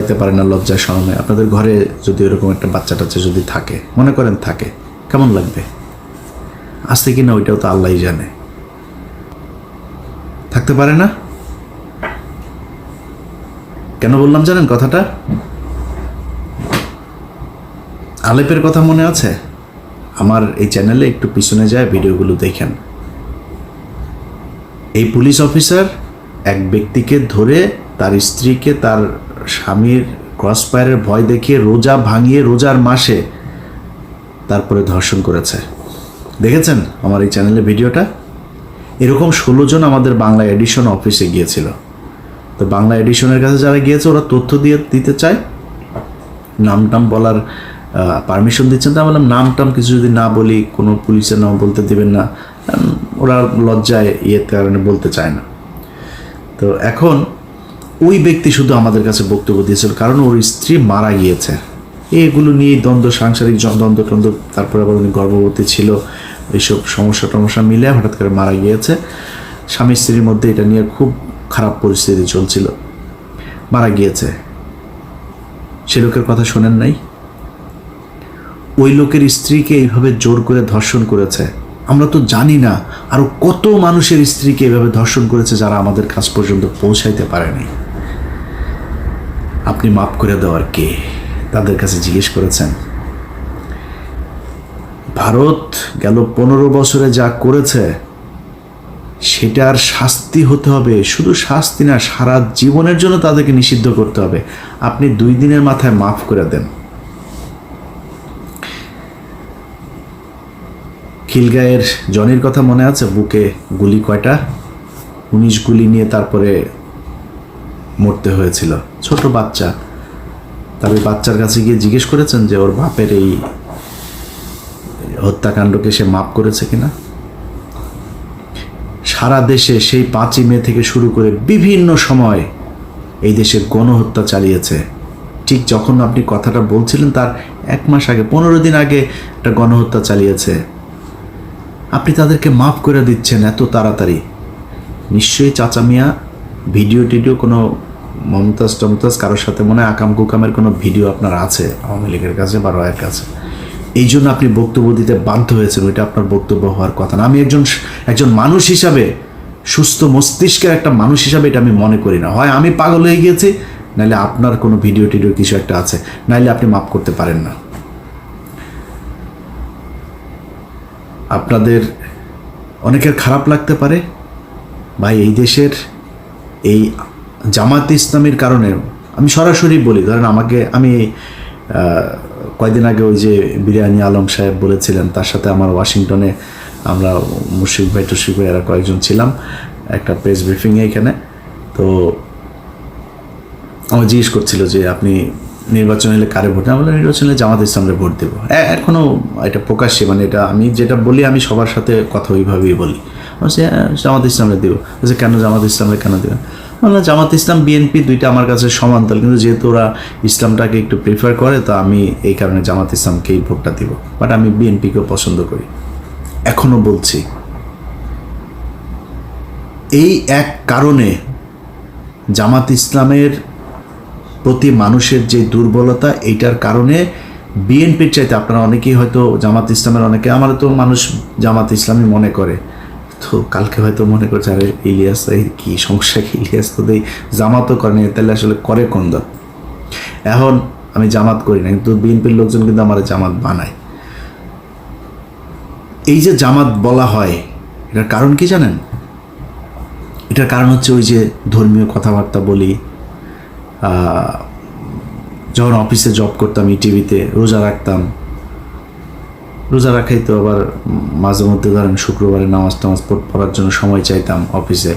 দিতে পারে না লজ্জা শরমে। আপনাদের ঘরে যদি এরকম একটা বাচ্চা টাচ্চা যদি থাকে, মনে করেন থাকে, কেমন লাগবে? আসতে কিনা ওইটাও তো আল্লাহই জানে। থাকতে পারে না? কেন বললাম জানেন কথাটা? আলেপের কথা মনে আছে? আমার এই চ্যানেলে একটু পিছনে যায় ভিডিওগুলো দেখেন। এই পুলিশ অফিসার এক ব্যক্তিকে ধরে তার স্ত্রীকে তার স্বামীর ক্রসফায়ারের ভয় দেখিয়ে রোজা ভাঙিয়ে রোজার মাসে তারপরে ধর্ষণ করেছে। দেখেছেন আমার এই চ্যানেলে ভিডিওটা? এরকম 16 জন আমাদের বাংলা এডিশন অফিসে গিয়েছিল। তো বাংলা এডিশনের কাছে যারা গিয়েছে ওরা তথ্য দিতে চায়, নাম টাম বলার পারমিশন দিচ্ছেন। তা বললাম নাম টাম কিছু যদি না বলি, কোনো পুলিশের নাম বলতে দিবেন না, ওরা লজ্জায় কারণে বলতে চায় না। তো এখন ওই ব্যক্তি শুধু আমাদের কাছে বক্তব্য দিয়েছিল, কারণ ওর স্ত্রী মারা গিয়েছে। এগুলো নিয়ে দ্বন্দ্ব, সাংসারিক দ্বন্দ্ব, তারপরে আবার উনি গর্ভবতী ছিল, এইসব সমস্যা মিলে হঠাৎ করে মারা গিয়েছে। স্বামী স্ত্রীর মধ্যে এটা নিয়ে খুব খারাপ পরিস্থিতি চলছিল, মারা গিয়েছে। সে লোকের কথা শোনেন নাই? ওই লোকের স্ত্রীকে এইভাবে জোর করে ধর্ষণ করেছে। আমরা তো জানি না আরো কত মানুষের স্ত্রীকে এইভাবে ধর্ষণ করেছে যারা আমাদের কাছ পর্যন্ত পৌঁছাইতে পারেনি। আপনি মাফ করে দেওয়ার কে? তাদের কাছে জিজ্ঞেস করেছেন? ভারত গেল 15 বছরে যা করেছে সেটার শাস্তি হতে হবে। শুধু শাস্তি না, সারা জীবনের জন্য তাদেরকে নিষিদ্ধ করতে হবে। আপনি 2 দিনের মাথায় মাফ করে দেন। খিলগাঁয়ের জনির কথা মনে আছে? বুকে গুলি কয়টা? 19 গুলি নিয়ে তারপরে মরতে হয়েছিল। ছোট বাচ্চা। তবে বাচ্চার কাছে গিয়ে জিজ্ঞেস করেছেন যে ওর বাপের এই হত্যাকাণ্ডকে সে মাফ করেছে কিনা? সারা দেশে সেই 5ই মে থেকে শুরু করে বিভিন্ন সময় এই দেশে গণহত্যা চালিয়েছে। ঠিক যখন আপনি কথাটা বলছিলেন তার 1 মাস আগে, 15 দিন আগে একটা গণহত্যা চালিয়েছে। আপনি তাদেরকে মাফ করে দিচ্ছেন এত তাড়াতাড়ি। নিশ্চয়ই চাচা মিয়া ভিডিও টিডিও কোনো মমতাজ কারোর সাথে মনে হয় আকাম কুকামের কোনো ভিডিও আপনার আছে আওয়ামী লীগের কাছে বা রয়ের কাছে। এই জন্য আপনি বক্তব্য দিতে বাধ্য হয়েছেন। ওইটা আপনার বক্তব্য হওয়ার কথা না। আমি একজন মানুষ হিসাবে, সুস্থ মস্তিষ্কের একটা মানুষ হিসাবে এটা আমি মনে করি না। হয় আমি পাগল হয়ে গিয়েছি, নাইলে আপনার কোনো ভিডিও টিডিও কিছু একটা আছে, নাইলে আপনি মাফ করতে পারেন না। আপনাদের অনেকের খারাপ লাগতে পারে ভাই, এই দেশের এই জামাত ইসলামীর কারণে। আমি সরাসরি বলি, ধরেন আমি কয়দিন আগে ওই যে বিরিয়ানি আলম সাহেব বলেছিলেন, তার সাথে আমার ওয়াশিংটনে আমরা মুশফিক ভাই এরা কয়েকজন ছিলাম একটা প্রেস ব্রিফিংয়ে এখানে। তো আমার জিজ্ঞেস করছিল যে আপনি নির্বাচন হলে কারে ভোট দেন? বলে নির্বাচন হলে জামাত ইসলামরে ভোট দেবো। এখনও এটা প্রকাশ্যে, মানে এটা আমি যেটা বলি আমি সবার সাথে কথা ওইভাবেই বলি। বলছে জামাত ইসলামরে দেবো। বলছে কেন জামাত ইসলামরে কেন দেবেন? বললাম জামাত ইসলাম বিএনপি দুইটা আমার কাছে সমান্তরাল, কিন্তু যেহেতু ওরা ইসলামটাকে একটু প্রিফার করে তো আমি এই কারণে জামাত ইসলামকেই ভোটটা দিব, বাট আমি বিএনপিকেও পছন্দ করি। এখনও বলছি এই এক কারণে জামাত ইসলামের প্রতি মানুষের যে দুর্বলতা, এইটার কারণে বিএনপির চাইতে আপনারা অনেকেই হয়তো জামাত ইসলামের অনেকে, আমার তো মানুষ জামাত ইসলামই মনে করে, তো কালকে হয়তো মনে করছে আরে ইলিয়াস কি সমস্যা, কি ইলিয়াস তো দেই জামাতও করেনি, তাহলে আসলে করে কোন দল? এখন আমি জামাত করি না, কিন্তু বিএনপির লোকজন কিন্তু আমার জামাত বানায়। এই যে জামাত বলা হয় এটার কারণ কি জানেন? এটার কারণ হচ্ছে ওই যে ধর্মীয় কথাবার্তা বলি। যখন অফিসে জব করতাম ইটিভিতে, রোজা রাখতাম। রোজা রাখাই তো আবার মাঝে মধ্যে ধরেন শুক্রবারে নামাজ টামাজ পড়ার জন্য সময় চাইতাম অফিসে।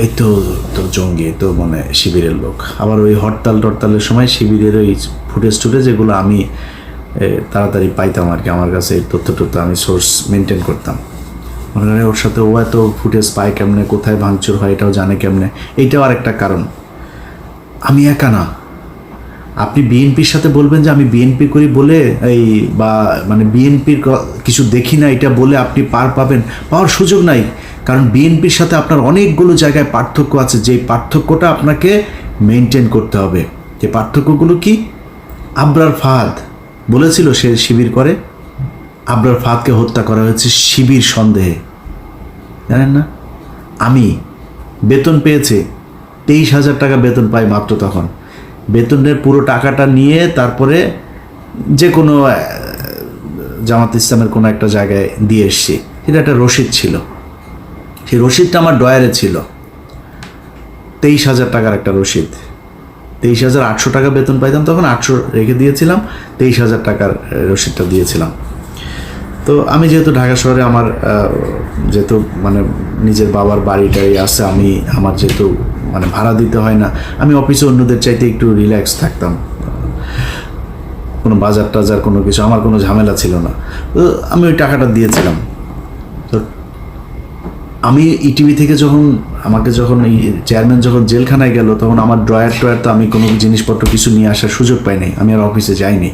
এই তো জঙ্গি, তো মানে শিবিরের লোক। আবার ওই হরতালের সময় শিবিরের ওই ফুটেজ যেগুলো আমি তাড়াতাড়ি পাইতাম আর কি, আমার কাছে এই তথ্য আমি সোর্স মেনটেন করতাম। মনে করেন ওর সাথে ও এত ফুটেজ পায় কেমনে, কোথায় ভাঙচুর হয় এটাও জানে কেমনে। এইটাও আর একটা কারণ। আমি একা না, আপনি বিএনপির সাথে বলবেন যে আমি বিএনপি করি বলে এই বা মানে বিএনপির কিছু দেখি না এটা বলে আপনি পাওয়ার সুযোগ নাই। কারণ বিএনপির সাথে আপনার অনেকগুলো জায়গায় পার্থক্য আছে, যে পার্থক্যটা আপনাকে মেনটেন করতে হবে। যে পার্থক্যগুলো কি? আবরার ফাহাদ বলেছিল সে শিবির করে, আবরার ফাহাদকে হত্যা করা হয়েছে শিবির সন্দেহে, জানেন না? আমি বেতন পেয়েছি, 23,000 টাকা বেতন পাই মাত্র। তখন বেতনের পুরো টাকাটা নিয়ে তারপরে যে কোনো জামাত ইসলামের কোনো একটা জায়গায় দিয়ে এসছি। এটা একটা রসিদ ছিল, সেই রসিদটা আমার ডয়ারে ছিল, 23,000 টাকার একটা রসিদ। 23,800 টাকা বেতন পাইতাম তখন, 800 রেখে দিয়েছিলাম, 23,000 টাকার রসিদটা দিয়েছিলাম। তো আমি যেহেতু ঢাকা শহরে আমার যেহেতু মানে নিজের বাবার বাড়িটাই আছে, আমার যেহেতু মানে ভাড়া দিতে হয় না, আমি অফিসে অন্যদের চাইতে একটু রিল্যাক্স থাকতাম, কোনো বাজার টাজার কোনো কিছু আমার কোনো ঝামেলা ছিল না। তো আমি ওই টাকাটা দিয়েছিলাম। তো আমি ইটিভি থেকে আমাকে যখন এই চেয়ারম্যান যখন জেলখানায় গেল, তখন আমার ড্রয়ার তো আমি কোনো জিনিসপত্র কিছু নিয়ে আসার সুযোগ পাই নাই, আমি আর অফিসে যাইনি,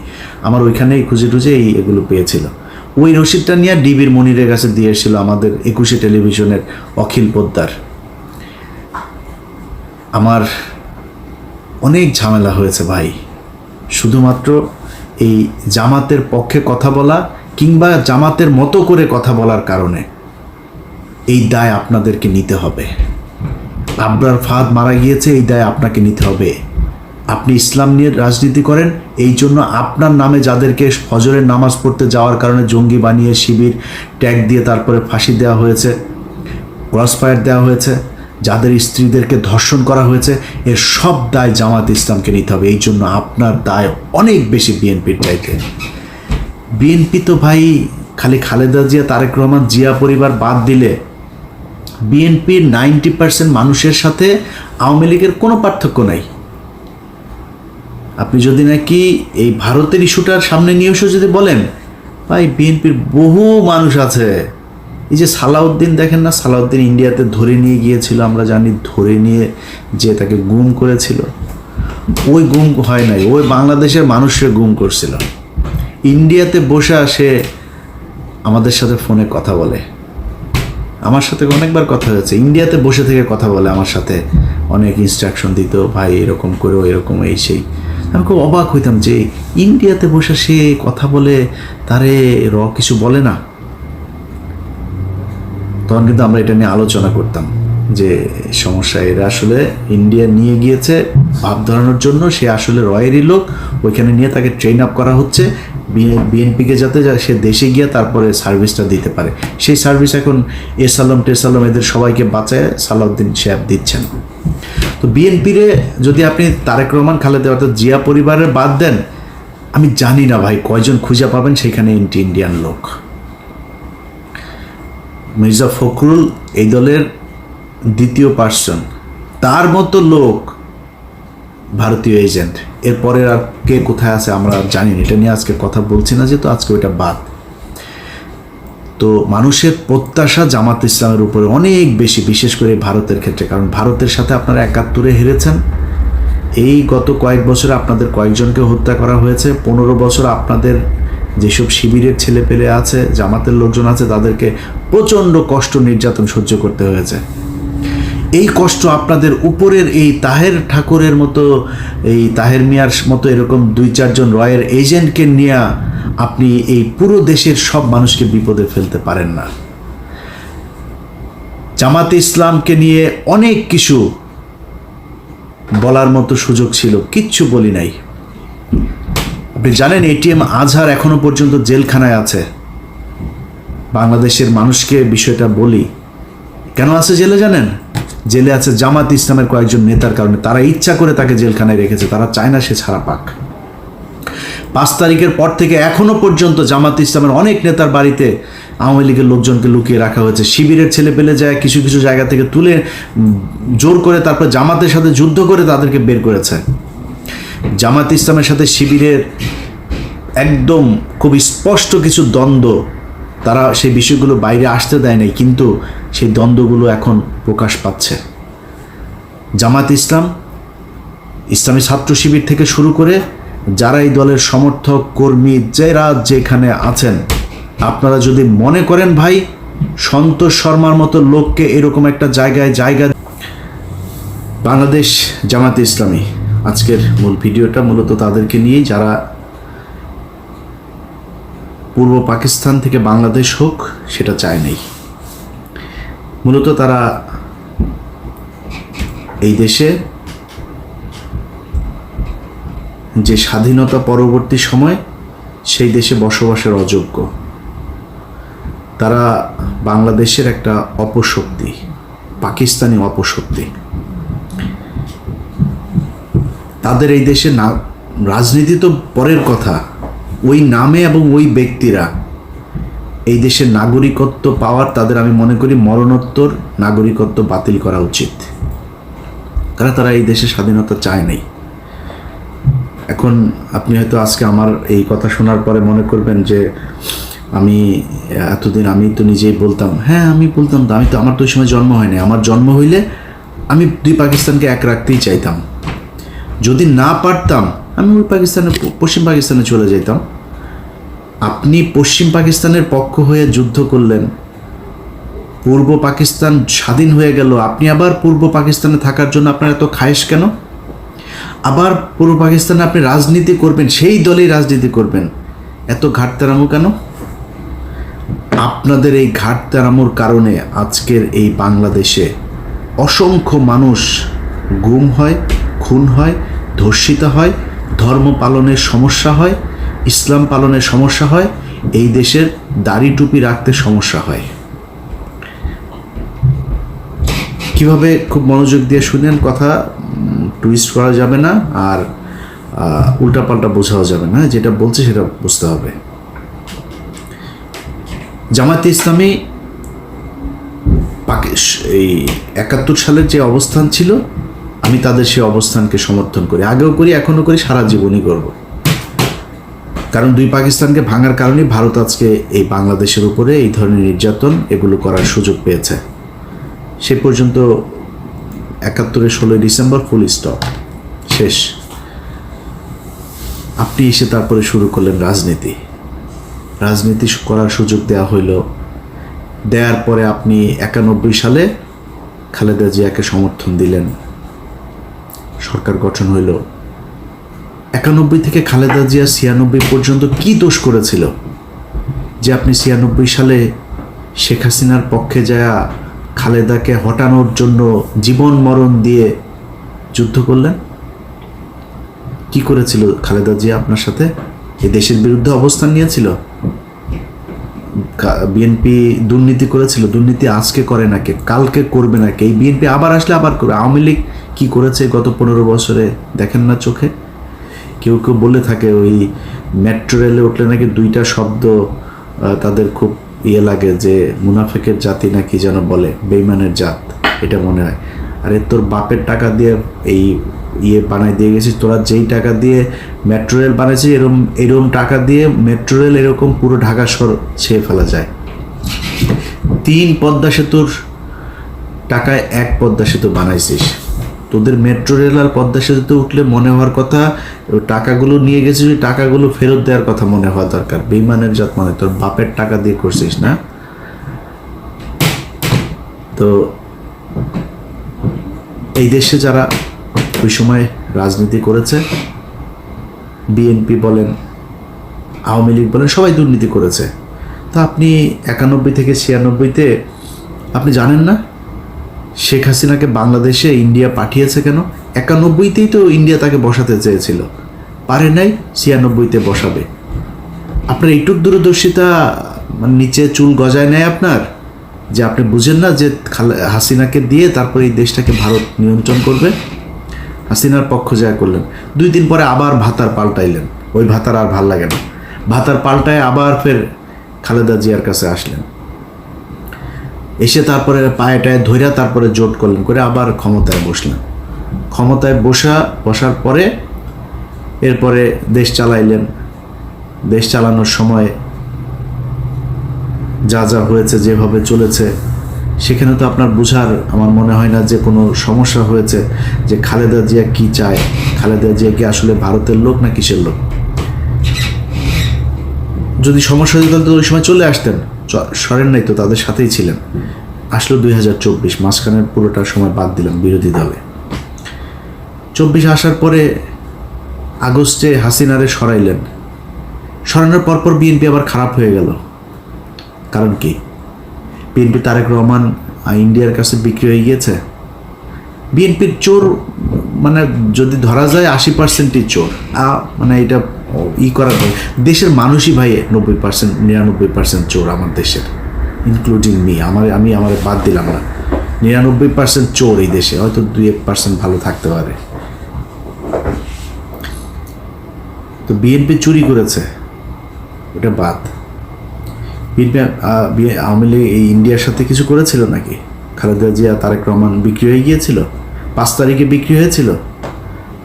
আমার ওইখানেই খুঁজে টুজে এগুলো পেয়েছিল। ওই রসিদটা নিয়ে ডিবির মনিরের কাছে দিয়ে এসেছিল আমাদের 21 টেলিভিশনের অখিল পোদ্দার। আমার অনেক ঝামেলা হয়েছে ভাই, শুধুমাত্র এই জামাতের পক্ষে কথা বলা কিংবা জামাতের মতো করে কথা বলার কারণে। এই দায় আপনাদেরকে নিতে হবে। আবরার ফাহাদ মারা গিয়েছে, এই দায় আপনাকে নিতে হবে। আপনি ইসলাম নিয়ে রাজনীতি করেন, এই জন্য আপনার নামে যাদেরকে ফজরের নামাজ পড়তে যাওয়ার কারণে জঙ্গি বানিয়ে শিবির ট্যাগ দিয়ে তারপরে ফাঁসি দেওয়া হয়েছে, ক্রসফায়ার দেওয়া হয়েছে, যাদের স্ত্রীদেরকে ধর্ষণ করা হয়েছে, এর সব দায় জামাত ইসলামকে নিতে হবে। এই জন্য আপনার দায় অনেক বেশি বিএনপির চাইতে। বিএনপি তো ভাই খালি খালেদা জিয়া, তারেক রহমান, জিয়া পরিবার বাদ দিলে বিএনপির 90% মানুষের সাথে আওয়ামী লীগের কোনো পার্থক্য নাই। আপনি যদি নাকি এই ভারতের ইস্যুটার সামনে নিয়ে এসে যদি বলেন, ভাই বিএনপির বহু মানুষ আছে। এই যে সালাউদ্দিন দেখেন না, সালাউদ্দিন ইন্ডিয়াতে ধরে নিয়ে গিয়েছিল, আমরা জানি, ধরে নিয়ে যে তাকে গুম করেছিল, ওই গুম হয় নাই, ওই বাংলাদেশের মানুষের গুম করছিল। ইন্ডিয়াতে বসে সে আমাদের সাথে ফোনে কথা বলে, আমার সাথে অনেকবার কথা হয়েছে, ইন্ডিয়াতে বসে থেকে কথা বলে আমার সাথে, অনেক ইনস্ট্রাকশন দিত, ভাই এরকম করো, এরকম এই সেই। আমি খুব অবাক হইতাম যে ইন্ডিয়াতে বসে সে কথা বলে, তারে কিছু বলে না। তখন কিন্তু আমরা এটা নিয়ে আলোচনা করতাম যে সমস্যা, এরা আসলে ইন্ডিয়া নিয়ে গিয়েছে ভাব ধরানোর জন্য, সে আসলে রয়েরই লোক, ওইখানে নিয়ে তাকে ট্রেন আপ করা হচ্ছে বিএনপিকে যাতে সে দেশে গিয়ে তারপরে সার্ভিসটা দিতে পারে। সেই সার্ভিস এখন এসালম টেসালম এদের সবাইকে বাঁচায় সালাউদ্দিন সাহেব দিচ্ছেন। তো বিএনপিরে যদি আপনি তারেক রহমান, খালেদা অর্থাৎ জিয়া পরিবারের বাদ দেন, আমি জানি না ভাই কয়জন খুঁজে পাবেন সেখানে ইন্ডিয়ান লোক। মির্জা ফখরুল এই দলের দ্বিতীয় পার্সন, তার মতো লোক ভারতীয় এজেন্ট। এরপরে আর কে কোথায় আছে আমরা জানি না, এটা নিয়ে আজকে কথা বলছি না, যেহেতু আজকে ওইটা বাদ। তো মানুষের প্রত্যাশা জামাত ইসলামের উপরে অনেক বেশি, বিশেষ করে ভারতের ক্ষেত্রে, কারণ ভারতের সাথে আপনারা 71-এ হেরেছেন। এই গত কয়েক বছরে আপনাদের কয়েকজনকে হত্যা করা হয়েছে। 15 বছর আপনাদের যেসব শিবিরের ছেলে পেলে আছে, জামাতের লোকজন আছে, তাদেরকে প্রচণ্ড কষ্ট নির্যাতন সহ্য করতে হয়েছে। এই কষ্ট আপনাদের উপরের এই তাহের ঠাকুরের মতো, এই তাহের মিয়ার মতো এরকম 2-4 জন রয়ের এজেন্টকে নিয়ে আপনি এই পুরো দেশের সব মানুষকে বিপদে ফেলতে পারেন না। জামাতে ইসলামকে নিয়ে অনেক কিছু বলার মতো সুযোগ ছিল, কিচ্ছু বলি নাই। আপনি জানেন এটিএম আজহার এখনো পর্যন্ত জেলখানায় আছে। বাংলাদেশের মানুষকে বিষয়টা বলি, কেন আছে জেলে জানেন? জেলে আছে জামাত ইসলামের কয়েকজন নেতার কারণে। তারা ইচ্ছা করে তাকে জেলখানায় রেখেছে, তারা চায় না সে ছাড়া পাক। 5 তারিখের পর থেকে এখনো পর্যন্ত জামাত ইসলামের অনেক নেতার বাড়িতে আওয়ামী লীগের লোকজনকে লুকিয়ে রাখা হয়েছে। শিবিরের ছেলে পেলে যায় কিছু কিছু জায়গা থেকে তুলে জোর করে তারপর জামাতের সাথে যুদ্ধ করে তাদেরকে বের করেছে। জামাত ইসলামের সাথে শিবিরের একদম খুব স্পষ্ট কিছু দ্বন্দ্ব, তারা সেই বিষয়গুলো বাইরে আসতে দেয় নাই, কিন্তু সেই দ্বন্দ্বগুলো এখন প্রকাশ পাচ্ছে। জামাত ইসলাম, ইসলামী ছাত্র শিবির থেকে শুরু করে যারা এই দলের সমর্থক কর্মী, যারা যেখানে আছেন, আপনারা যদি মনে করেন ভাই সন্তোষ শর্মার মতো লোককে এরকম একটা জায়গায় বাংলাদেশ জামাতে ইসলামী আজকের মূল ভিডিওটা মূলত তাদেরকে নিয়েই, যারা পূর্ব পাকিস্তান থেকে বাংলাদেশ হোক সেটা চায় নাই। মূলত তারা এই দেশে যে স্বাধীনতা পরবর্তী সময় সেই দেশে বসবাসের অযোগ্য, তারা বাংলাদেশের একটা অপশক্তি, পাকিস্তানি অপশক্তি। তাদের এই দেশে না রাজনীতি তো পরের কথা, ওই নামে এবং ওই ব্যক্তিরা এই দেশের নাগরিকত্ব পাওয়ার, তাদের আমি মনে করি মরণোত্তর নাগরিকত্ব বাতিল করা উচিত, কারণ তারা এই দেশে স্বাধীনতা চায় নাই। এখন আপনি হয়তো আজকে আমার এই কথা শোনার পরে মনে করবেন যে আমি এতদিন আমি তো নিজেই বলতাম, হ্যাঁ আমি বলতাম তো, আমার তো ওই সময় জন্ম হয়নি। আমার জন্ম হইলে আমি দুই পাকিস্তানকে এক রাখতেই চাইতাম, যদি না পারতাম আমি ওই পাকিস্তানে, পশ্চিম পাকিস্তানে চলে যেতাম। আপনি পশ্চিম পাকিস্তানের পক্ষ হয়ে যুদ্ধ করলেন, পূর্ব পাকিস্তান স্বাধীন হয়ে গেল, আপনি আবার পূর্ব পাকিস্তানে থাকার জন্য আপনার এত খায়েশ কেন? আবার পূর্ব পাকিস্তানে আপনি রাজনীতি করবেন, সেই দলেই রাজনীতি করবেন, এত ঘাটতেরামো কেন? আপনাদের এই ঘাটতেরামোর কারণে আজকের এই বাংলাদেশে অসংখ্য মানুষ গুম হয়, খুন হয়, ধর্ষিত হয়, ধর্ম পালনের সমস্যা হয়, ইসলাম পালনের সমস্যা হয়, এই দেশের দাড়ি টুপি রাখতে সমস্যা হয়। কিভাবে, খুব মনোযোগ দিয়ে শুনেন, কথা টুইস্ট করা যাবে না আর উল্টাপাল্টা বোঝাও যাবে না, যেটা বলছে সেটা বুঝতে হবে। জামাতে ইসলামী এই 71 সালের যে অবস্থান ছিল, আমি তাদের সেই অবস্থানকে সমর্থন করি, আগেও করি, এখনও করি, সারা জীবনই করব। কারণ দুই পাকিস্তানকে ভাঙার কারণে ভারত আজকে এই বাংলাদেশের উপরে এই ধরনের নির্যাতন এগুলো করার সুযোগ পেয়েছে। সে পর্যন্ত 71-এর 16 ডিসেম্বর ফুল স্টপ, শেষ। আপনি এসে তারপরে শুরু করলেন রাজনীতি করার সুযোগ দেওয়া হইল। দেওয়ার পরে আপনি 91 সালে খালেদা জিয়াকে সমর্থন দিলেন, সরকার গঠন হইল। 91 থেকে খালেদা জিয়া 96 পর্যন্ত কি দোষ করেছিল যে আপনি 96 সালে শেখ হাসিনার পক্ষে যায়া খালেদাকে হটানোর জন্য জীবন মরণ দিয়ে যুদ্ধ করলেন? কি করেছিল খালেদা জিয়া আপনার সাথে? এই দেশের বিরুদ্ধে অবস্থান নিয়েছিল। বিএনপি দুর্নীতি করেছিল, দুর্নীতি আজকে করে নাকি, কালকে করবে নাকি, এই বিএনপি আবার আসলে আবার করবে। আওয়ামী লীগ কি করেছে গত 15 বছরে দেখেন না চোখে? কেউ কেউ বলে থাকে ওই মেট্রো রেলে উঠলে নাকি 2টা শব্দ তাদের খুব লাগে, যে মুনাফেকের জাতি নাকি যেন বলে, বেইমানের জাত, এটা মনে হয়। আরে তোর বাপের টাকা দিয়ে এই বানাই দিয়ে গেছিস, তোরা যেই টাকা দিয়ে মেট্রো রেল বানাইছিস, এরকম টাকা দিয়ে মেট্রো রেল এরকম পুরো ঢাকা শহর ছেয়ে ফেলা যায়। 3 পদ্মা সেতুর টাকায় 1 পদ্মা সেতু বানাইছিস। তোদের মেট্রো রেল আর পদ্মা সেতুতে উঠলে মনে হওয়ার কথা, টাকাগুলো নিয়ে গেছিস, টাকাগুলো ফেরত দেওয়ার কথা মনে হওয়া দরকার। বেইমানের জাত, মানে তোর বাপের টাকা দিয়ে করছিস না? তো এই দেশে যারা ওই সময় রাজনীতি করেছে, বিএনপি বলেন, আওয়ামী লীগ বলেন, সবাই দুর্নীতি করেছে। তা আপনি 91 থেকে 96-তে আপনি জানেন না শেখ হাসিনাকে বাংলাদেশে ইন্ডিয়া পাঠিয়েছে কেন? 91-তেই তো ইন্ডিয়া তাকে বসাতে চেয়েছিল, পারে নাই, 96-তে বসাবে। আপনার এইটুক দূরদর্শিতা মানে নিচে চুল গজায় নেয় আপনার, যে আপনি বুঝেন না যে হাসিনাকে দিয়ে তারপরে এই দেশটাকে ভারত নিয়ন্ত্রণ করবে। হাসিনার পক্ষ যা করলেন, 2 দিন পরে আবার ভাতার পাল্টাইলেন, ওই ভাতার আর ভাল লাগে না, ভাতার পাল্টায় আবার ফের খালেদা জিয়ার কাছে আসলেন, এসে তারপরে পায়েটায় ধইরা তারপরে জোট করলেন, করে আবার ক্ষমতায় বসলেন। ক্ষমতায় বসার পরে এরপরে দেশ চালাইলেন। দেশ চালানোর সময় যা যা হয়েছে, যেভাবে চলেছে, সেখানে তো আপনার বুঝার আমার মনে হয় না যে কোনো সমস্যা হয়েছে যে খালেদা জিয়া কি চায়, খালেদা জিয়া কি আসলে ভারতের লোক না কিসের লোক। যদি সমস্যা হতো তাহলে তো ওই সময় চলে আসতেন, সরেন নাই তো, তাদের সাথেই ছিলেন। আসলো 2024, মাঝখানের পুরোটা সময় বাদ দিলাম বিরোধী দলে। 24 আসার পরে আগস্টে হাসিনারে সরাইলেন, সরানোর পরপর বিএনপি আবার খারাপ হয়ে গেল। কারণ কি? বিএনপি তারেক রহমান ইন্ডিয়ার কাছে বিক্রি হয়ে গিয়েছে। বিএনপির চোর মানে যদি ধরা যায় 80%ই চোর, মানে এটা করা দেশের মানুষই ভাই 90% 99% চোর আমার দেশের, ইনক্লুডিং মি। আমি আমার বাদ দিলাম না, 99% চোর এই দেশে, হয়তো 2-1% ভালো থাকতে পারে। তো বিএনপি চুরি করেছে, ওটা বাদ। বিএনপি আওয়ামী লীগ এই ইন্ডিয়ার সাথে কিছু করেছিল নাকি? খালেদা জিয়া তারেক রহমান বিক্রি হয়ে গিয়েছিল, 5 তারিখে বিক্রি হয়েছিল।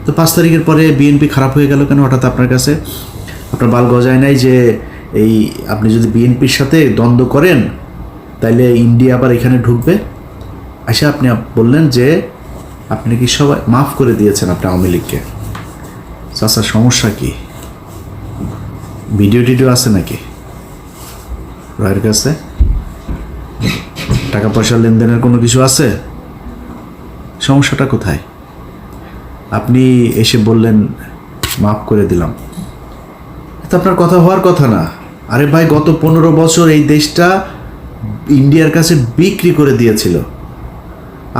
তো 5 তারিখের পরে বিএনপি খারাপ হয়ে গেল কেন হঠাৎ আপনার কাছে? আপনার বাল গজায় নাই যে এই আপনি যদি বিএনপির সাথে দ্বন্দ্ব করেন তাইলে ইন্ডিয়া আবার এখানে ঢুকবে? আচ্ছা, আপনি বললেন যে আপনি কি সবাই মাফ করে দিয়েছেন আপনি আওয়ামী লীগকে। চাচার সমস্যা কি? ভিডিও টিডিও আছে নাকি রয়ের কাছে? টাকা পয়সা লেনদেনের কোনো কিছু আছে? সমস্যাটা কোথায়? আপনি এসে বললেন মাফ করে দিলাম, এটা আপনার কথা হওয়ার কথা না। আরে ভাই, গত 15 বছর এই দেশটা ইন্ডিয়ার কাছে বিক্রি করে দিয়েছিল।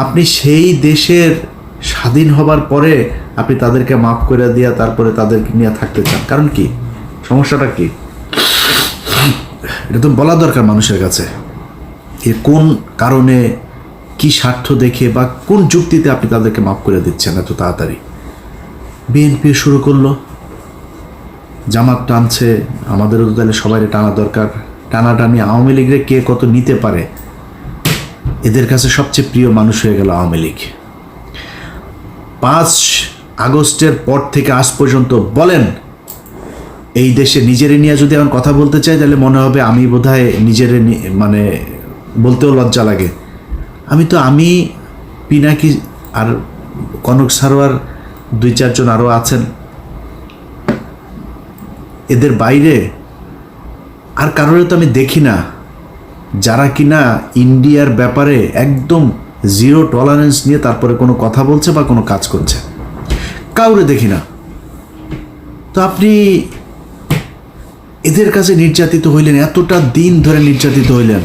আপনি সেই দেশের স্বাধীন হবার পরে আপনি তাদেরকে মাফ করে দিয়া তারপরে তাদেরকে নিয়ে থাকতে চান, কারণ কি? সমস্যাটা কি? এটা তো বলা দরকার মানুষের কাছে। এর কোন কারণে, কি স্বার্থ দেখে বা কোন যুক্তিতে আপনি তাদেরকে মাফ করে দিচ্ছেন এত তাড়াতাড়ি? বিএনপি শুরু করলো, জামাত টানছে, আমাদেরও তো তাহলে সবাই টানা দরকার। টানাটানি আওয়ামী লীগরে কে কত নিতে পারে, এদের কাছে সবচেয়ে প্রিয় মানুষ হয়ে গেল আওয়ামী লীগ। 5 আগস্টের পর থেকে আজ পর্যন্ত বলেন, এই দেশে নিজেরে নিয়ে যদি এখন কথা বলতে চাই তাহলে মনে হবে আমি বোধহয় নিজেরে মানে বলতেও লজ্জা লাগে। আমি পিনাকি আর কনক সারোয়ার 2-4 জন আরও আছেন, এদের বাইরে আর কারোর তো আমি দেখি না যারা কিনা ইন্ডিয়ার ব্যাপারে একদম জিরো টলারেন্স নিয়ে তারপরে কোনো কথা বলছে বা কোনো কাজ করছে, কাউরে দেখি না। তো আপনি এদের কাছে নির্যাতিত হইলেন, এতটা দিন ধরে নির্যাতিত হইলেন,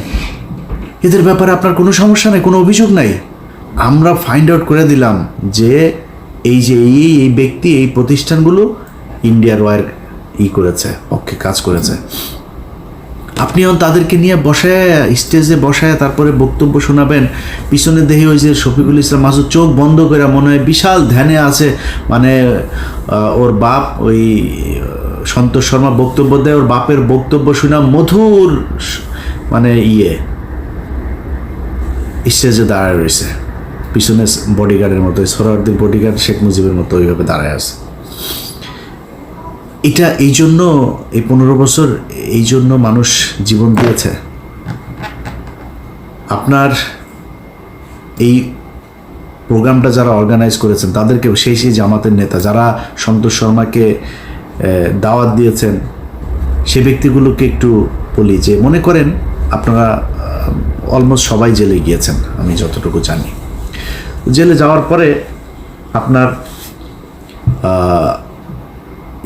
এদের ব্যাপারে আপনার কোনো সমস্যা নেই, কোনো অভিযোগ নাই। আমরা ফাইন্ড আউট করে দিলাম যে এই যে এই ব্যক্তি এই প্রতিষ্ঠানগুলো ইন্ডিয়ার ওয়ার করেছে, পক্ষে কাজ করেছে। আপনিও তাদেরকে নিয়ে বসায় স্টেজে বসায় তারপরে বক্তব্য শোনাবেন। পিছনে দেখি ওই যে শফিকুল ইসলাম মাসুদ চোখ বন্ধ করে মনে হয় বিশাল ধ্যানে আছে, মানে ওর বাপ ওই সন্তোষ শর্মা বক্তব্য দেয়, ওর বাপের বক্তব্য শোনা মধুর মানে স্টেজে দাঁড়ায় রয়েছে, পিছনে বডিগার্ডের মতো, সোহরাওয়ার্দীর বডিগার্ড শেখ মুজিবের মতো ওইভাবে দাঁড়ায় আছে। এটা এই জন্য এই 15 বছর এই জন্য মানুষ জীবন দিয়েছে। আপনার এই প্রোগ্রামটা যারা অর্গানাইজ করেছেন তাদেরকে, সেই জামাতের নেতা যারা সন্তোষ শর্মাকে দাওয়াত দিয়েছেন, সে ব্যক্তিগুলোকে একটু বলি যে মনে করেন আপনারা অলমোস্ট সবাই জেলে গিয়েছেন আমি যতটুকু জানি। জেলে যাওয়ার পরে আপনার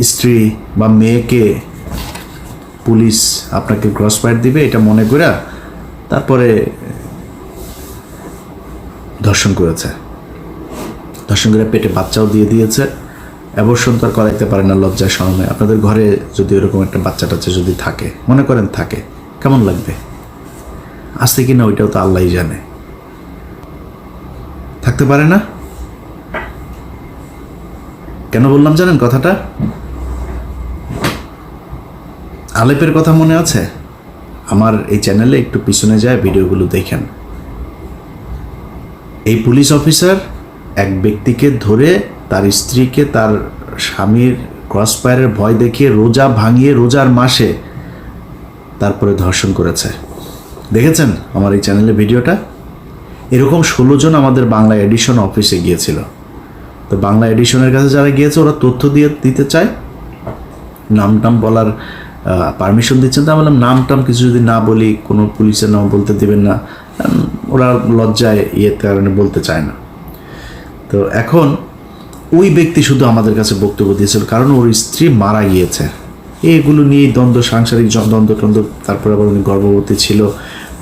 স্ত্রী বা মেয়েকে পুলিশ আপনাকে ক্রস ফায়ার দিবে এটা মনে করে তারপরে ধর্ষণ করেছে, ধর্ষণ করে পেটে বাচ্চাও দিয়ে দিয়েছে। অ্যাবর্শন তো আর করাইতে পারে না লজ্জায় শরমে। আপনাদের ঘরে যদি এরকম একটা বাচ্চা টাচ্চা যদি থাকে, মনে করেন থাকে, কেমন লাগবে? আসতে কিনা ওইটাও তো আল্লাহই জানে। থাকতে পারে না? কেন বললাম জানেন কথাটা? আলেপের কথা মনে আছে? আমার এই চ্যানেলে একটু পিছনে যায় ভিডিওগুলো দেখেন। এই পুলিশ অফিসার এক ব্যক্তিকে ধরে তার স্ত্রীকে তার স্বামীর ক্রস ফায়ারের ভয় দেখিয়ে রোজা ভাঙিয়ে রোজার মাসে তারপরে ধর্ষণ করেছে। দেখেছেন আমার এই চ্যানেলে ভিডিওটা? এরকম 16 জন আমাদের বাংলা এডিশন অফিসে গিয়েছিল। তো বাংলা এডিশনের কাছে যারা গিয়েছে ওরা তথ্য দিতে চায়, নাম টাম বলার পারমিশন দিচ্ছেন। তা বললাম নাম টাম কিছু যদি না বলি, কোনো পুলিশের নাম বলতে দিবেন না, ওরা লজ্জায় কারণে বলতে চায় না। তো এখন ওই ব্যক্তি শুধু আমাদের কাছে বক্তব্য দিয়েছিল, কারণ ওর স্ত্রী মারা গিয়েছে। এগুলো নিয়ে দ্বন্দ্ব, সাংসারিক দ্বন্দ্ব টন্দ্ব, তারপরে আবার উনি গর্ভবতী ছিল,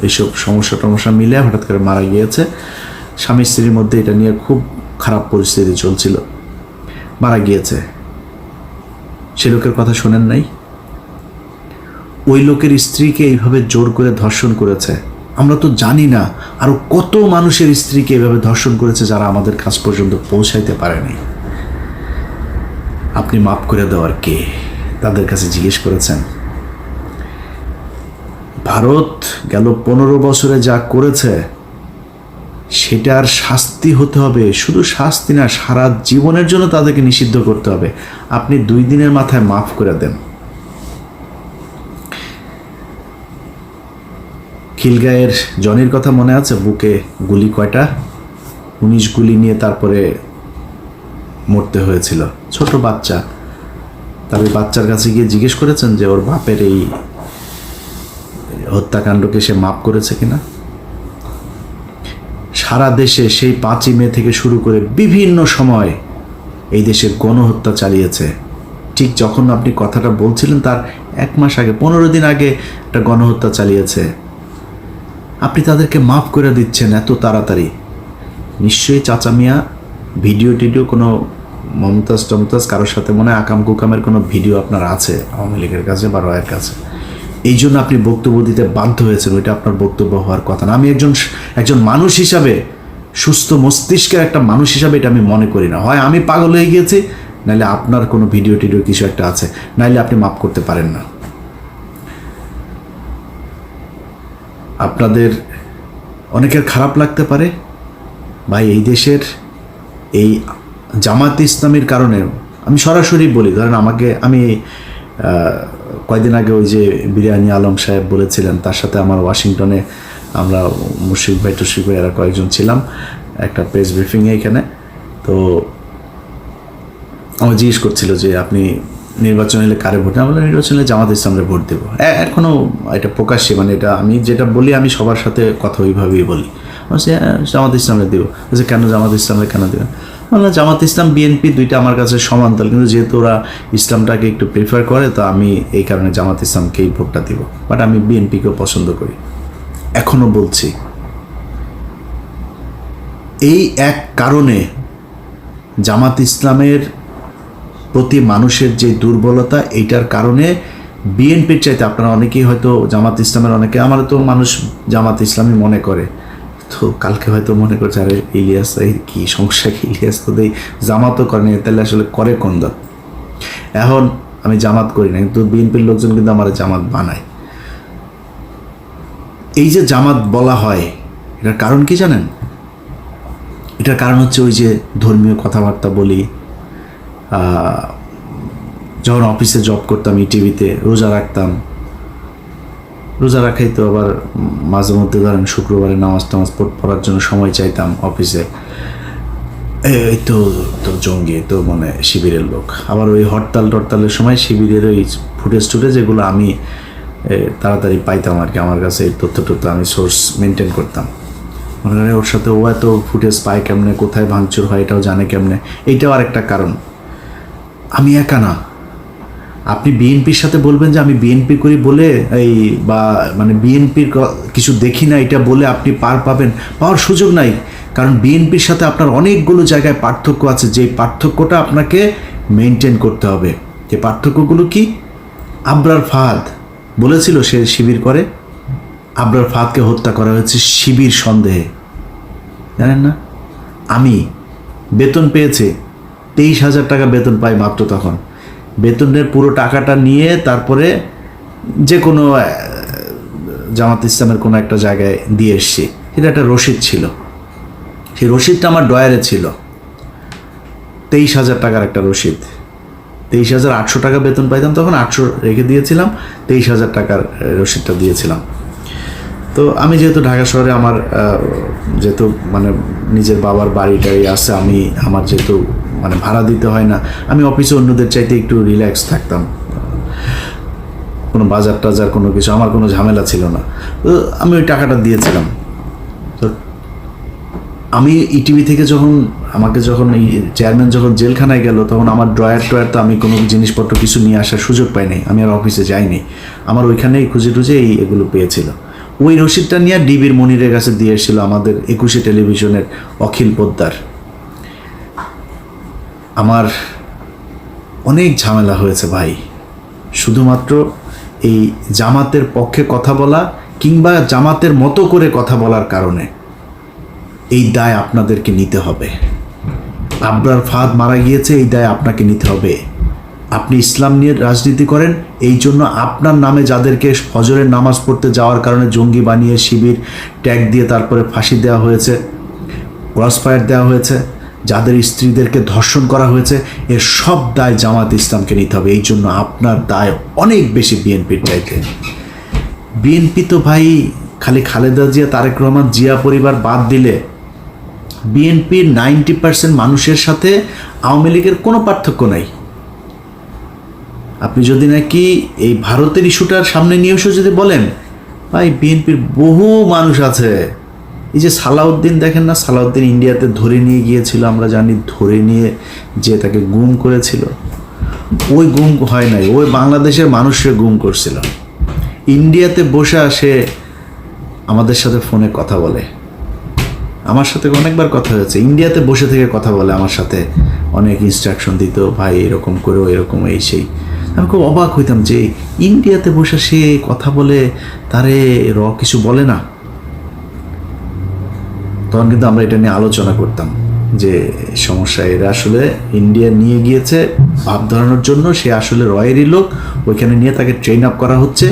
এইসব সমস্যা টমস্যা মিলে হঠাৎ করে মারা গিয়েছে। স্বামী স্ত্রীর মধ্যে এটা নিয়ে খুব খারাপ পরিস্থিতি চলছিল, মারা গিয়েছে। সে লোকের কথা শোনেন নাই? ওই লোকের স্ত্রীকে এইভাবে জোর করে ধর্ষণ করেছে। আমরা তো জানি না আরো কত মানুষের স্ত্রীকে এইভাবে ধর্ষণ করেছে যারা আমাদের কাছ পর্যন্ত পৌঁছাইতে পারেনি। আপনি মাফ করে দেওয়ার কে? তাদের কাছে জিজ্ঞেস করেছেন? ভারত গেল 15 বছরে যা করেছে সেটার শাস্তি হতে হবে, শুধু শাস্তি না, সারা জীবনের জন্য তাদেরকে নিষিদ্ধ করতে হবে। আপনি 2 দিনের মাথায় মাফ করে দেন। খিলগাঁয়ের জনির কথা মনে আছে? বুকে গুলি কয়টা? 19 গুলি নিয়ে তারপরে মরতে হয়েছিল, ছোট বাচ্চা। তবে বাচ্চার কাছে গিয়ে জিজ্ঞেস করেছেন যে ওর বাপের এই হত্যাকাণ্ডকে সে মাফ করেছে কিনা? সারা দেশে সেই 5ই মে থেকে শুরু করে বিভিন্ন সময় এই দেশে গণহত্যা চালিয়েছে। ঠিক যখন আপনি কথাটা বলছিলেন তার 1 মাস আগে, 15 দিন আগে একটা গণহত্যা চালিয়েছে। আপনি তাদেরকে মাফ করে দিচ্ছেন এত তাড়াতাড়ি। নিশ্চয়ই চাচা মিয়া ভিডিও টিডিও কোনো মমতাজ টমতাজ কারোর সাথে মনে হয় আকাম কুকামের কোনো ভিডিও আপনার আছে আওয়ামী লীগের কাছে বা রয়ের কাছে, এই জন্য আপনি বক্তব্য দিতে বাধ্য হয়েছেন। ওইটা আপনার বক্তব্য হওয়ার কথা না। আমি একজন মানুষ হিসাবে, সুস্থ মস্তিষ্কের একটা মানুষ হিসাবে এটা আমি মনে করি না। হয় আমি পাগল হয়ে গিয়েছি, নাইলে আপনার কোনো ভিডিও টিডিও কিছু একটা আছে, নাইলে আপনি মাফ করতে পারেন না। আপনাদের অনেকের খারাপ লাগতে পারে ভাই, এই দেশের এই জামাত ইসলামীর কারণে আমি সরাসরি বলি, ধরেন আমি কয়েকদিন আগে ওই যে বিরিয়ানি আলম সাহেব বলেছিলেন, তার সাথে আমার ওয়াশিংটনে আমরা মুশফিক ভাই টশিক ভাই এরা কয়েকজন ছিলাম একটা প্রেস ব্রিফিংয়ে এখানে। তো আমার জিজ্ঞেস করছিল যে আপনি নির্বাচন হলে কারে ভোট দেন? আমরা নির্বাচন হলে জামাত ইসলামরে ভোট দেবো। এখনও এটা প্রকাশ্যে, মানে এটা আমি যেটা বলি আমি সবার সাথে কথা ওইভাবেই বলি। বলছি জামাত ইসলামে দেবো। বলছে কেন জামাত ইসলামে কেন দেবেন? বললাম জামাত ইসলাম বিএনপি দুইটা আমার কাছে সমান্তরাল, কিন্তু যেহেতু ওরা ইসলামটাকে একটু প্রিফার করে তো আমি এই কারণে জামাত ইসলামকেই ভোটটা দিব, বাট আমি বিএনপিকেও পছন্দ করি। এখনও বলছি এই এক কারণে জামাত ইসলামের প্রতি মানুষের যে দুর্বলতা, এইটার কারণে বিএনপির চাইতে আপনারা অনেকেই হয়তো জামাত ইসলামের, অনেকে আমার তো মানুষ জামাত ইসলামই মনে করে, তো কালকে হয়তো মনে করছে আরে ইলিয়াস এই কী সমস্যা, কি ইলিয়াস তো দেই জামাতও করেনি, তাহলে আসলে করে কোন দল? এখন আমি জামাত করি না, কিন্তু বিএনপির লোকজন কিন্তু আমার জামাত বানায়। এই যে জামাত বলা হয় এটার কারণ কি জানেন? এটার কারণ হচ্ছে ওই যে ধর্মীয় কথাবার্তা বলি। যখন অফিসে জব করতাম ইটিভিতে, রোজা রাখতাম, রোজা রাখাই তো আবার মাঝে মধ্যে ধরেন শুক্রবারে নামাজ টামাজ পড়ার জন্য সময় চাইতাম অফিসে। এই তো জঙ্গি, তো মানে শিবিরের লোক। আবার ওই হরতালের সময় শিবিরের ওই ফুটেজ যেগুলো আমি তাড়াতাড়ি পাইতাম আর কি, আমার কাছে এই তথ্য আমি সোর্স মেনটেন করতাম। মনে করেন ওর সাথে ও এত ফুটেজ পায় কেমনে, কোথায় ভাঙচুর হয় এটাও জানে কেমনে। এইটাও আরেকটা কারণ। আমি একা না, আপনি বিএনপির সাথে বলবেন যে আমি বিএনপি করি বলে এই বা মানে বিএনপির কিছু দেখি না এটা বলে আপনি পাওয়ার সুযোগ নাই। কারণ বিএনপির সাথে আপনার অনেকগুলো জায়গায় পার্থক্য আছে, যে পার্থক্যটা আপনাকে মেনটেন করতে হবে। যে পার্থক্যগুলো কি? আবরার ফাহাদ বলেছিল সে শিবির করে, আবরার ফাহাদকে হত্যা করা হয়েছে শিবির সন্দেহে, জানেন না? আমি বেতন পেয়েছি 23,000 টাকা বেতন পাই মাত্র, তখন বেতনের পুরো টাকাটা নিয়ে তারপরে যে কোনো জামাত ইসলামের কোনো একটা জায়গায় দিয়ে এসছি। এটা একটা রসিদ ছিল, সেই রসিদটা আমার ডয়ারে ছিল, 23,000 টাকার একটা রসিদ। 23,800 টাকা বেতন পাইতাম তখন, 800 রেখে দিয়েছিলাম, 23,000 টাকার রসিদটা দিয়েছিলাম। তো আমি যেহেতু ঢাকা শহরে আমার যেহেতু মানে নিজের বাবার বাড়িটাই আছে, আমার যেহেতু মানে ভাড়া দিতে হয় না, আমি অফিসে অন্যদের চাইতে একটু রিল্যাক্স থাকতাম, কোনো বাজার টাজার কোনো কিছু আমার কোনো ঝামেলা ছিল না। তো আমি ওই টাকাটা দিয়েছিলাম। তো আমি ইটিভি থেকে যখন আমাকে যখন এই চেয়ারম্যান যখন জেলখানায় গেল, তখন আমার ড্রয়ার তো আমি কোনো জিনিসপত্র কিছু নিয়ে আসার সুযোগ পাইনি, আমি আর অফিসে যাইনি। আমার ওইখানেই খুঁজে টুজে এগুলো পেয়েছিল। ওই রসিদটা নিয়ে ডিবির মনিরের কাছে দিয়ে এসেছিল আমাদের 21 টেলিভিশনের অখিল পোদ্দার। আমার অনেক ঝামেলা হয়েছে ভাই, শুধুমাত্র এই জামাতের পক্ষে কথা বলা কিংবা জামাতের মতো করে কথা বলার কারণে। এই দায় আপনাদেরকে নিতে হবে। আবরার ফাহাদ মারা গিয়েছে, এই দায় আপনাকে নিতে হবে। আপনি ইসলাম নিয়ে রাজনীতি করেন, এই জন্য আপনার নামে যাদেরকে ফজরের নামাজ পড়তে যাওয়ার কারণে জঙ্গি বানিয়ে শিবির ট্যাগ দিয়ে তারপরে ফাঁসি দেওয়া হয়েছে, ক্রসফায়ার দেওয়া হয়েছে, যাদের স্ত্রীদেরকে ধর্ষণ করা হয়েছে, এর সব দায় জামাত ইসলামকে নিতে হবে। এই জন্য আপনার দায় অনেক বেশি বিএনপির চাইতে। বিএনপি তো ভাই খালি খালেদা জিয়া, তারেক রহমান, জিয়া পরিবার বাদ দিলে বিএনপির 90% মানুষের সাথে আওয়ামী লীগের কোনো পার্থক্য নাই। আপনি যদি নাকি এই ভারতের ইস্যুটার সামনে নিয়ে এসে যদি বলেন, ভাই বিএনপির বহু মানুষ আছে। এই যে সালাউদ্দিন দেখেন না, সালাউদ্দিন ইন্ডিয়াতে ধরে নিয়ে গিয়েছিল, আমরা জানি, ধরে নিয়ে যে তাকে গুম করেছিল, ওই গুম হয় নাই, ওই বাংলাদেশের মানুষের গুম করছিল। ইন্ডিয়াতে বসে সে আমাদের সাথে ফোনে কথা বলে, আমার সাথে অনেকবার কথা হয়েছে, ইন্ডিয়াতে বসে থেকে কথা বলে, আমার সাথে অনেক ইনস্ট্রাকশন দিত, ভাই এরকম করো, এরকম এই সেই। আমি খুব অবাক হইতাম যে ইন্ডিয়াতে বসে সে কথা বলে, তারে কিছু বলে না। তখন কিন্তু আমরা এটা নিয়ে আলোচনা করতাম যে সমস্যা, এরা আসলে ইন্ডিয়া নিয়ে গিয়েছে ভাব ধরানোর জন্য, সে আসলে রয়েরই লোক, ওইখানে নিয়ে তাকে ট্রেন আপ করা হচ্ছে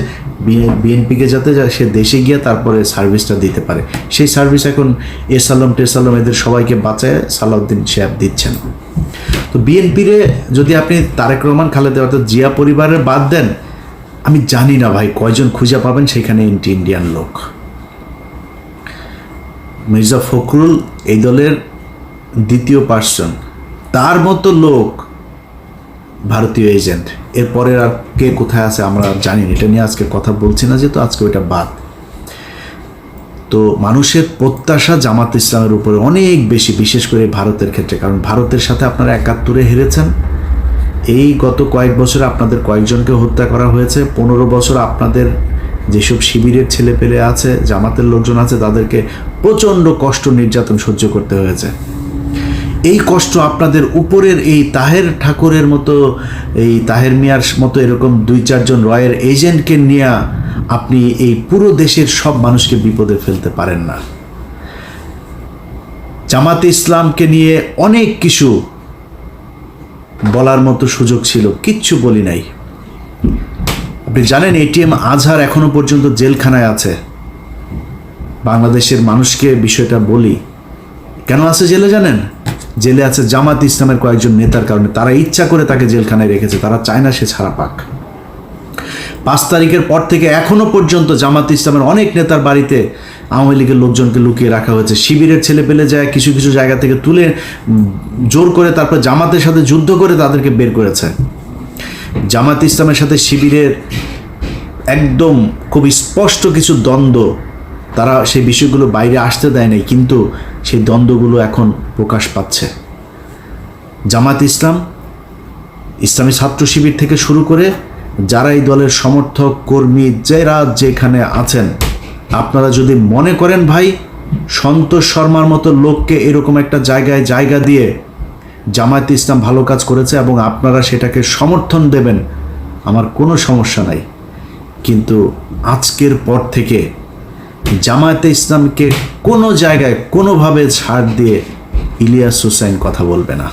বিএনপিকে, যাতে সে দেশে গিয়ে তারপরে সার্ভিসটা দিতে পারে। সেই সার্ভিস এখন এসালম টেসালম এদের সবাইকে বাঁচায় সালাউদ্দিন সাহেব দিচ্ছেন। তো বিএনপিরে যদি আপনি তারেক রহমান, খালেদা অর্থাৎ জিয়া পরিবারের বাদ দেন, আমি জানি না ভাই কয়জন খুঁজে পাবেন সেখানে ইন্ডিয়ান লোক। মির্জা ফখরুল এই দলের দ্বিতীয় পার্সন, তার মতো লোক ভারতীয় এজেন্ট। এরপরে আর কে কোথায় আছে আমরা জানি না, এটা নিয়ে আজকে কথা বলছি না, যেহেতু আজকে ওইটা বাদ। তো মানুষের প্রত্যাশা জামাত ইসলামের উপরে অনেক বেশি, বিশেষ করে ভারতের ক্ষেত্রে, কারণ ভারতের সাথে আপনারা 71-এ হেরেছেন। এই গত কয়েক বছরে আপনাদের কয়েকজনকে হত্যা করা হয়েছে। 15 বছর আপনাদের যেসব শিবিরের ছেলে পেলে আছে, জামাতের লোকজন আছে, তাদেরকে প্রচণ্ড কষ্ট নির্যাতন সহ্য করতে হয়েছে। এই কষ্ট আপনাদের উপরের এই তাহের ঠাকুরের মতো, এই তাহের মিয়ার মতো এরকম 2-4 জন রয়ের এজেন্টকে নিয়ে আপনি এই পুরো দেশের সব মানুষকে বিপদে ফেলতে পারেন না। জামাতে ইসলামকে নিয়ে অনেক কিছু বলার মতো সুযোগ ছিল, কিচ্ছু বলি নাই। আপনি জানেন এটিএম আজহার এখনো পর্যন্ত জেলখানায় আছে। বাংলাদেশের মানুষকে বিষয়টা বলি, কেন আছে জেলে জানেন? জেলে আছে জামাত ইসলামের কয়েকজন নেতার কারণে। তারা ইচ্ছা করে তাকে জেলখানায় রেখেছে, তারা চায় না সে ছাড়া পাক। 5 তারিখের পর থেকে এখনো পর্যন্ত জামাত ইসলামের অনেক নেতার বাড়িতে আওয়ামী লীগের লোকজনকে লুকিয়ে রাখা হয়েছে। শিবিরের ছেলে পেলে যায় কিছু কিছু জায়গা থেকে তুলে জোর করে তারপর জামাতের সাথে যুদ্ধ করে তাদেরকে বের করেছে। জামাত ইসলামের সাথে শিবিরের একদম খুব স্পষ্ট কিছু দ্বন্দ্ব, তারা সেই বিষয়গুলো বাইরে আসতে দেয় নাই, কিন্তু সেই দ্বন্দ্বগুলো এখন প্রকাশ পাচ্ছে। জামাত ইসলাম, ইসলামী ছাত্র শিবির থেকে শুরু করে যারা এই দলের সমর্থক কর্মী, যারা যেখানে আছেন, আপনারা যদি মনে করেন ভাই সন্তোষ শর্মার মতো লোককে এরকম একটা জায়গায় জায়গা দিয়ে জামায়াতে ইসলাম ভালো কাজ করেছে এবং আপনারা সেটাকে সমর্থন দেবেন, আমার কোনো সমস্যা নাই। কিন্তু আজকের পর থেকে জামায়াতে ইসলামকে কোনো জায়গায় কোনোভাবে ছাড় দিয়ে ইলিয়াস হোসাইন কথা বলবে না।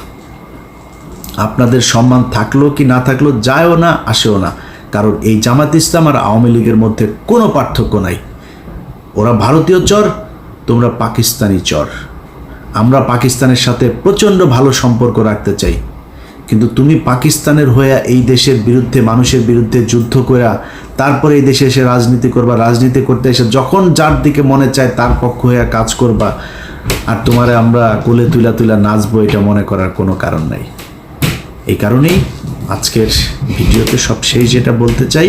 আপনাদের সম্মান থাকলো কি না থাকলো যায়ও না, আসেও না, কারণ এই জামায়াতে ইসলাম আর আওয়ামী লীগের মধ্যে কোনো পার্থক্য নাই। ওরা ভারতীয় চর, তোমরা পাকিস্তানি চর। আমরা পাকিস্তানের সাথে প্রচণ্ড ভালো সম্পর্ক রাখতে চাই, কিন্তু তুমি পাকিস্তানের হয়ে এই দেশের বিরুদ্ধে, মানুষের বিরুদ্ধে যুদ্ধ করে তারপরে এই দেশে এসে রাজনীতি করবা, রাজনীতি করতে এসে যখন যার দিকে মনে চায় তার পক্ষ হয়ে কাজ করবা, আর তোমারে আমরা কোলে তুলা তুলা নাচবো, এটা মনে করার কোনো কারণ নাই। এই কারণেই আজকের ভিডিওতে সব শেষ যেটা বলতে চাই,